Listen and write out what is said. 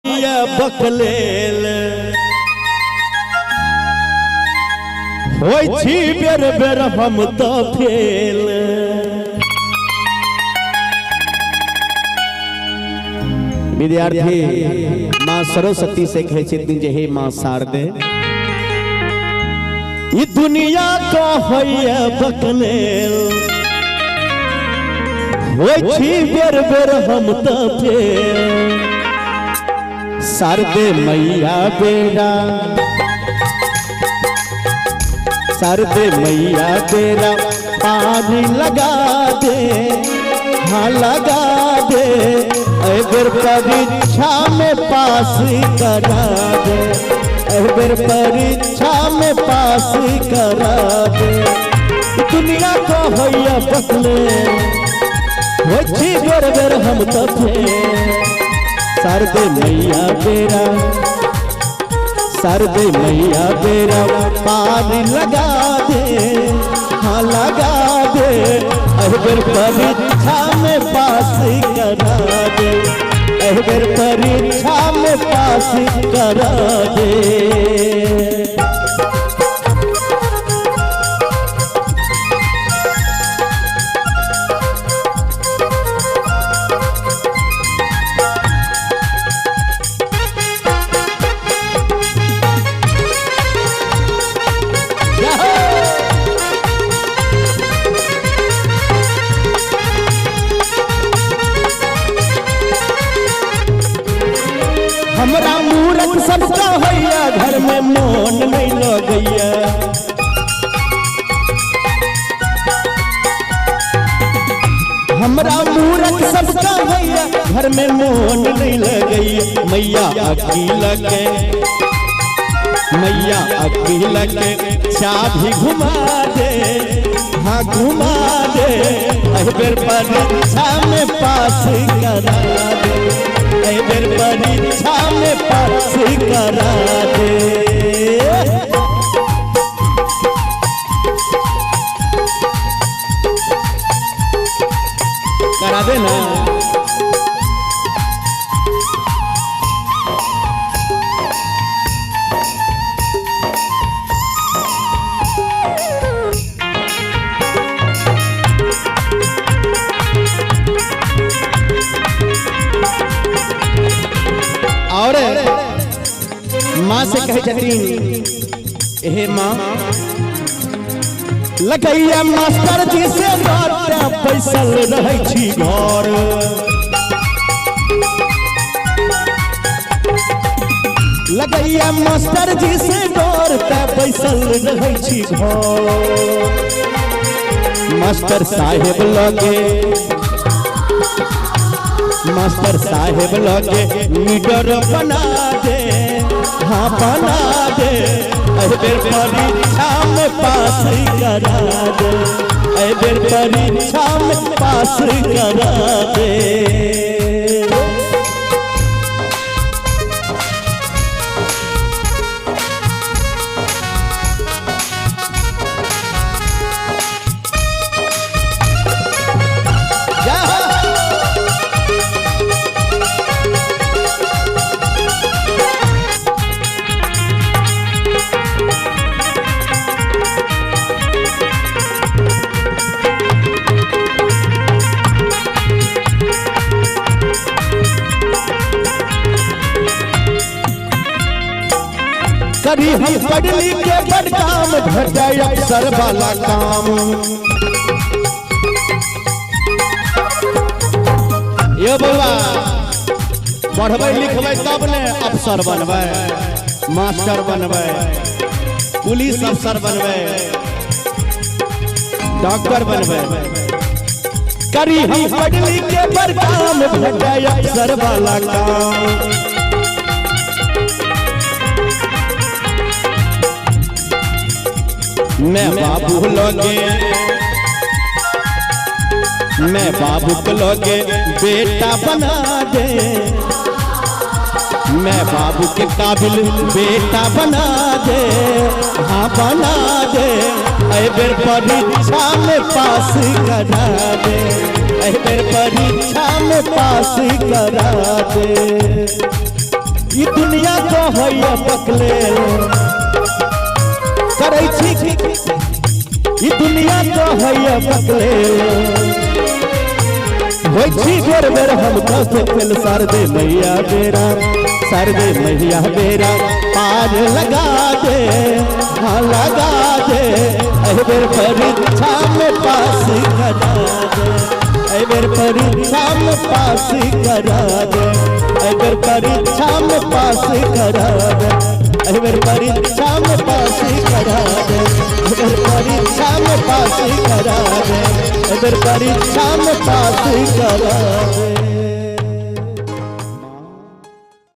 बकलेल होय छी बेर बेर हम तो फेल। विद्यार्थी माँ सरस्वती से कहे छथिन जे हे माँ शारदे ई दुनिया को होय बकलेल होय छी बेर बेर हम तो फेल। शारदे मैया बेरा शारदे मैया बेरा पानी लगा दे, हाँ लगा दे, अगर परीक्षा में पास करा दे, अगर परीक्षा में पास करा दे। दुनिया को होया बकले हो छी बेर बेर हम तो थे। शारदे मैया बेरा शारदे मैया बेरा पानी लगा दे, हाँ लगा दे, अगर परीक्षा में पास करा दे, अगर परीक्षा में पास करा दे। हमरा मूरख सबका होया घर में मोन नहीं लगैया। हमरा मूरख सबका होया घर में मोन नहीं लगैया। मैया अखी लगे मैया अखी लगे चाबी घुमा दे, हाँ घुमा दे, अगर परीक्षा में पास करा दे, अगर परीक्षा में पास करा दे। करा दे ना। और माँ से कहे छथिन हे माँ लगैया मास्टर जी से पैसल रहे छी घर। लगैया मास्टर जी से डर पैसल रहे छी घर। मास्टर साहेब लगे मास्टर साहेब लगे लीडर बना दे, हाँ बना दे, अगर परीक्षा में पास करा दे, अगर परीक्षा में पास करा दे। कभी हम पढ़ लिख के बड़ काम घटे अफसर वाला काम। ये बउआ पढ़बै लिखबै तब ने अफसर बनबै, मास्टर बनबै, पुलिस अफसर बनबै, डॉक्टर बनबै। कभी हम पढ़ लिख के बड़ काम घटे अफसर वाला काम। मैं बाबू लगे मैं बाबू को लगे बेटा बना दे, मैं बाबू के काबिल बेटा बना दे, हाँ बना दे, अगर परीक्षा में पास करा दे, अगर परीक्षा में पास करा दे। ई दुनिया तो है पकले करे छी ई दुनिया तो है पकले होई छी बेर बेर हम कसे फेल शारदे मैया बेरा शारदे मैया बेरा पार लगा दे हाँ लगा दे ऐ बेर परीक्षा में पास करा दे ऐ बेर परीक्षा में पास करा दे ऐ बेर परीक्षा में पास करा दे ऐ बेर परीक्षा में पास करा दे ऐ बेर परीक्षा में पास करा दे ऐ बेर परीक्षा में पास करा दे।